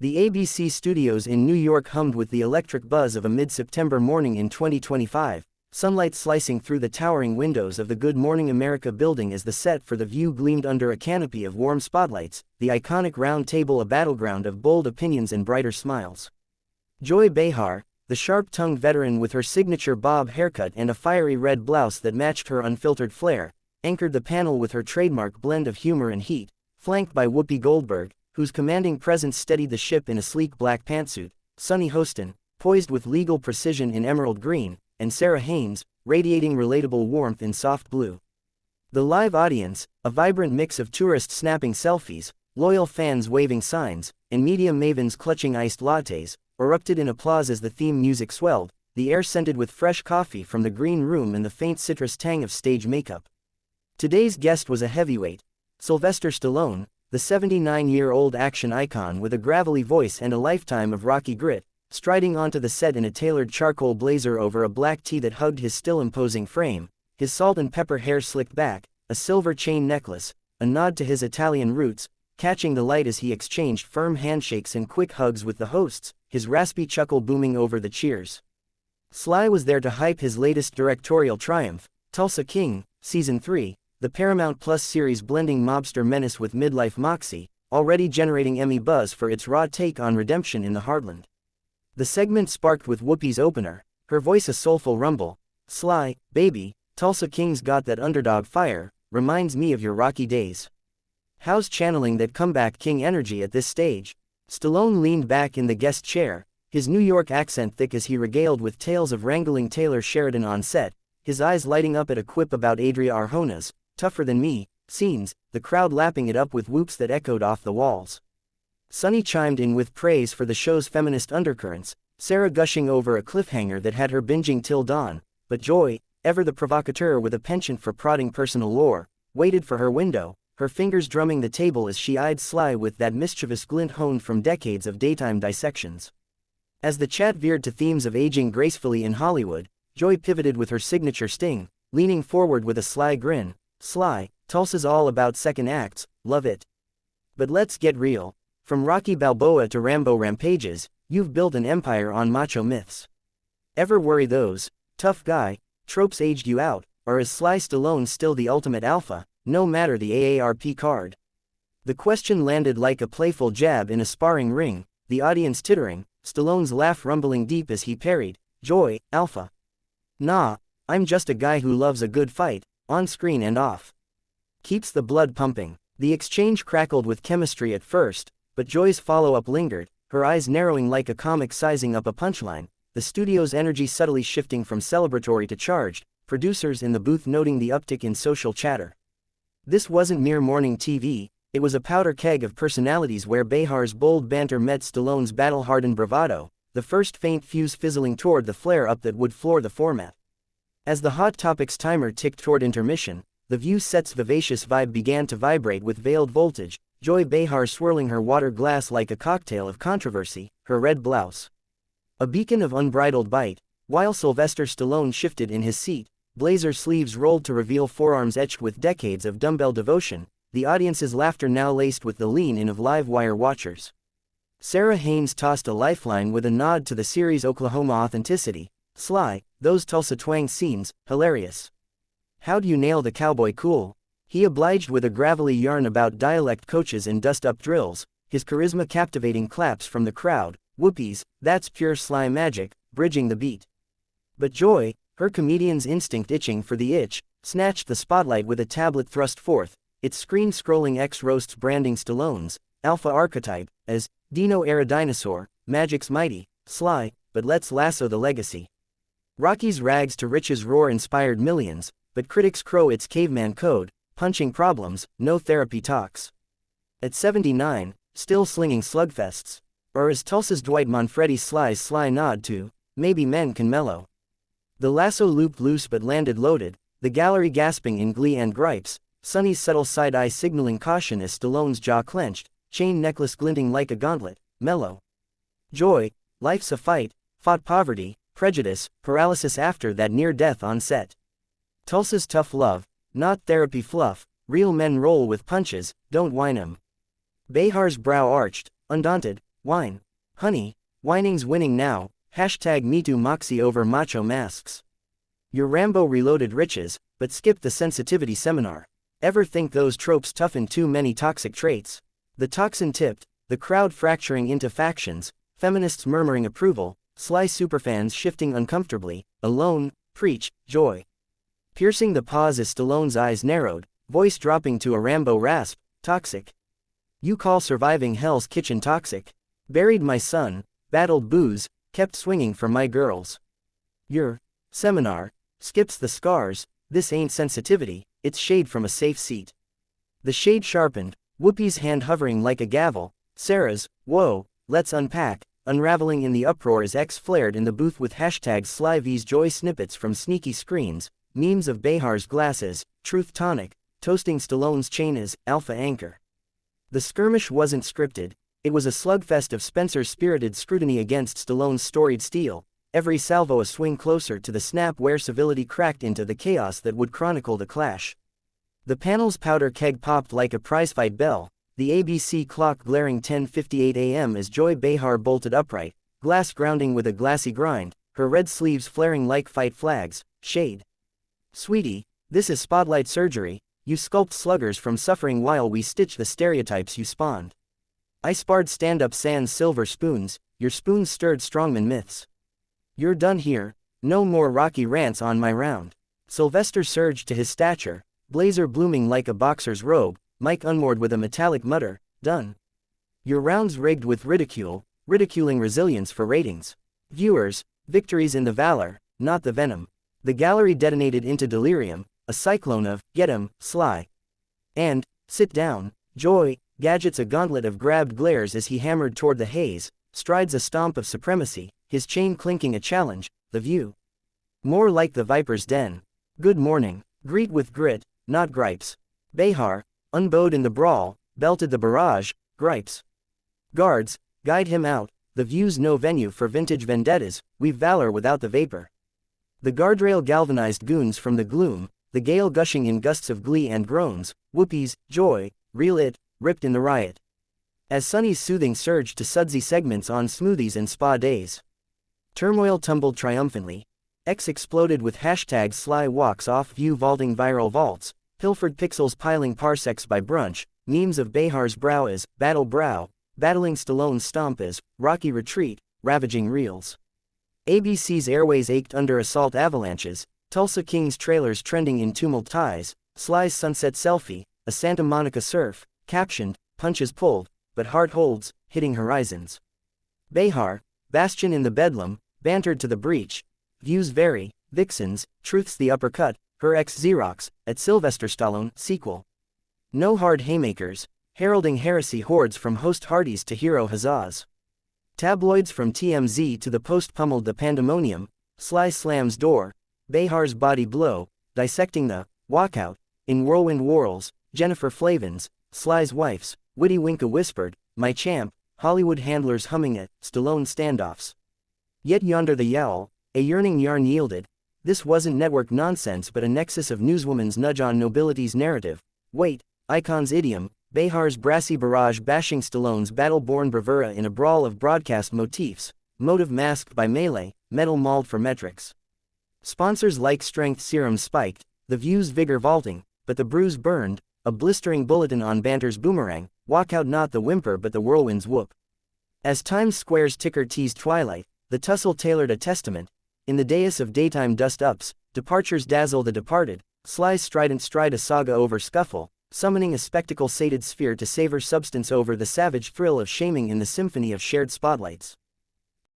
The ABC studios in New York hummed with the electric buzz of a mid-September morning in 2025, sunlight slicing through the towering windows of the Good Morning America building as the set for The View gleamed under a canopy of warm spotlights, the iconic round table a battleground of bold opinions and brighter smiles. Joy Behar, the sharp-tongued veteran with her signature bob haircut and a fiery red blouse that matched her unfiltered flair, anchored the panel with her trademark blend of humor and heat, flanked by Whoopi Goldberg, whose commanding presence steadied the ship in a sleek black pantsuit, Sunny Hostin, poised with legal precision in emerald green, and Sarah Haynes, radiating relatable warmth in soft blue. The live audience, a vibrant mix of tourists snapping selfies, loyal fans waving signs, and media mavens clutching iced lattes, erupted in applause as the theme music swelled, the air scented with fresh coffee from the green room and the faint citrus tang of stage makeup. Today's guest was a heavyweight, Sylvester Stallone, the 79-year-old action icon with a gravelly voice and a lifetime of Rocky grit, striding onto the set in a tailored charcoal blazer over a black tee that hugged his still imposing frame, his salt and pepper hair slicked back, a silver chain necklace, a nod to his Italian roots, catching the light as he exchanged firm handshakes and quick hugs with the hosts, his raspy chuckle booming over the cheers. Sly was there to hype his latest directorial triumph, Tulsa King, Season 3, the Paramount Plus series blending mobster menace with midlife moxie, already generating Emmy buzz for its raw take on redemption in the heartland. The segment sparked with Whoopi's opener, her voice a soulful rumble. "Sly, baby, Tulsa King's got that underdog fire, reminds me of your Rocky days. How's channeling that comeback king energy at this stage?" Stallone leaned back in the guest chair, his New York accent thick as he regaled with tales of wrangling Taylor Sheridan on set, his eyes lighting up at a quip about Adria Arjona's "tougher than me" scenes, the crowd lapping it up with whoops that echoed off the walls. Sunny chimed in with praise for the show's feminist undercurrents, Sarah gushing over a cliffhanger that had her binging till dawn, but Joy, ever the provocateur with a penchant for prodding personal lore, waited for her window, her fingers drumming the table as she eyed Sly with that mischievous glint honed from decades of daytime dissections. As the chat veered to themes of aging gracefully in Hollywood, Joy pivoted with her signature sting, leaning forward with a sly grin. "Sly, Tulsa's all about second acts, love it. But let's get real. From Rocky Balboa to Rambo rampages, you've built an empire on macho myths. Ever worry those tough guy tropes aged you out, or is Sly Stallone still the ultimate alpha, no matter the AARP card?" The question landed like a playful jab in a sparring ring, the audience tittering, Stallone's laugh rumbling deep as he parried, "Joy, alpha. Nah, I'm just a guy who loves a good fight, on screen and off. Keeps the blood pumping." The exchange crackled with chemistry at first, but Joy's follow-up lingered, her eyes narrowing like a comic sizing up a punchline, the studio's energy subtly shifting from celebratory to charged, producers in the booth noting the uptick in social chatter. This wasn't mere morning TV, it was a powder keg of personalities where Behar's bold banter met Stallone's battle-hardened bravado, the first faint fuse fizzling toward the flare-up that would floor the format. As the Hot Topics timer ticked toward intermission, The View set's vivacious vibe began to vibrate with veiled voltage, Joy Behar swirling her water glass like a cocktail of controversy, her red blouse a beacon of unbridled bite, while Sylvester Stallone shifted in his seat, blazer sleeves rolled to reveal forearms etched with decades of dumbbell devotion, the audience's laughter now laced with the lean-in of live wire watchers. Sarah Haynes tossed a lifeline with a nod to the series' Oklahoma authenticity. "Sly, those Tulsa twang scenes, hilarious. How'd you nail the cowboy cool?" He obliged with a gravelly yarn about dialect coaches and dust-up drills, his charisma captivating claps from the crowd, Whoopi's, "That's pure Sly magic," bridging the beat. But Joy, her comedian's instinct itching for the itch, snatched the spotlight with a tablet thrust forth, its screen-scrolling X-roasts branding Stallone's alpha archetype as Dino-era dinosaur, magic's mighty, Sly, but let's lasso the legacy. Rocky's rags to riches roar inspired millions, but critics crow its caveman code, punching problems, no therapy talks. At 79, still slinging slugfests, or as Tulsa's Dwight Manfredi Sly's sly nod to, "Maybe men can mellow." The lasso looped loose but landed loaded, the gallery gasping in glee and gripes, Sunny's subtle side-eye signaling caution as Stallone's jaw clenched, chain necklace glinting like a gauntlet, mellow. "Joy, life's a fight, fought poverty, prejudice, paralysis after that near-death on set. Tulsa's tough love, not therapy fluff, real men roll with punches, don't whine 'em." Behar's brow arched, undaunted, Whine. Honey, whining's winning now, hashtag MeToo Moxie over macho masks. Your Rambo reloaded riches, but skipped the sensitivity seminar. Ever think those tropes toughen too many toxic traits? The toxin tipped, the crowd fracturing into factions, feminists murmuring approval, sly superfans shifting uncomfortably, alone, preach, joy. Piercing the pause as Stallone's eyes narrowed, voice dropping to a Rambo rasp, toxic. You call surviving Hell's Kitchen toxic? Buried my son, battled booze, kept swinging for my girls. Your seminar skips the scars, this ain't sensitivity, it's shade from a safe seat. The shade sharpened, Whoopi's hand hovering like a gavel, Sarah's, whoa, let's unpack, unraveling in the uproar as X flared in the booth with hashtags #SlyV's joy snippets from sneaky screens, memes of Behar's glasses, truth tonic, toasting Stallone's chain as alpha anchor. The skirmish wasn't scripted, it was a slugfest of Spencer's spirited scrutiny against Stallone's storied steel, every salvo a swing closer to the snap where civility cracked into the chaos that would chronicle the clash. The panel's powder keg popped like a prizefight bell, the ABC clock glaring 10:58 a.m. as Joy Behar bolted upright, glass grounding with a glassy grind, her red sleeves flaring like fight flags. Shade. Sweetie, this is spotlight surgery, you sculpt sluggers from suffering while we stitch the stereotypes you spawned. I sparred stand-up sans silver spoons, your spoons stirred strongman myths. You're done here, no more rocky rants on my round. Sylvester surged to his stature, blazer blooming like a boxer's robe, mic unmoored with a metallic mutter, done. Your round's rigged with ridicule, ridiculing resilience for ratings. Viewers, victories in the valor, not the venom. The gallery detonated into delirium, a cyclone of, get 'em, Sly. And, sit down, Joy, gadgets a gauntlet of grabbed glares as he hammered toward the haze, strides a stomp of supremacy, his chain clinking a challenge, the view. More like the viper's den. Good morning, greet with grit, not gripes. Behar, unbowed in the brawl, belted the barrage, gripes. Guards, guide him out, the view's no venue for vintage vendettas, we've valor without the vapor. The guardrail galvanized goons from the gloom, the gale gushing in gusts of glee and groans, Whoopi's, joy, reel it, ripped in the riot. As Sunny's soothing surged to sudsy segments on smoothies and spa days. Turmoil tumbled triumphantly. X exploded with hashtags Sly walks off view vaulting viral vaults, pilfered pixels piling parsecs by brunch, memes of Behar's brow as battle brow, battling Stallone's stomp as rocky retreat, ravaging reels. ABC's airways ached under assault avalanches, Tulsa King's trailers trending in tumult ties, Sly's sunset selfie, a Santa Monica surf, captioned, punches pulled, but heart holds, hitting horizons. Behar, bastion in the bedlam, bantered to the breach, views vary, vixens, truth's the uppercut, her ex-Xerox, at Sylvester Stallone, sequel. No hard haymakers, heralding heresy hordes from host Hardys to hero huzzas. Tabloids from TMZ to the Post pummeled the pandemonium, Sly slams door, Behar's body blow, dissecting the walkout, in whirlwind whorls, Jennifer Flavin's, Sly's wife's, witty Winka whispered, my champ, Hollywood handlers humming at Stallone standoffs. Yet yonder the yowl, a yearning yarn yielded, this wasn't network nonsense but a nexus of newswoman's nudge on nobility's narrative. Wait, icon's idiom, Behar's brassy barrage bashing Stallone's battle-born bravura in a brawl of broadcast motifs, motive masked by melee, metal mauled for metrics. Sponsors like Strength Serum spiked, the view's vigor vaulting, but the bruise burned, a blistering bulletin on banter's boomerang, walkout not the whimper but the whirlwind's whoop. As Times Square's ticker teased twilight, the tussle tailored a testament, in the dais of daytime dust-ups, departures dazzle the departed, Sly's strident stride a saga over scuffle, summoning a spectacle-sated sphere to savor substance over the savage thrill of shaming in the symphony of shared spotlights.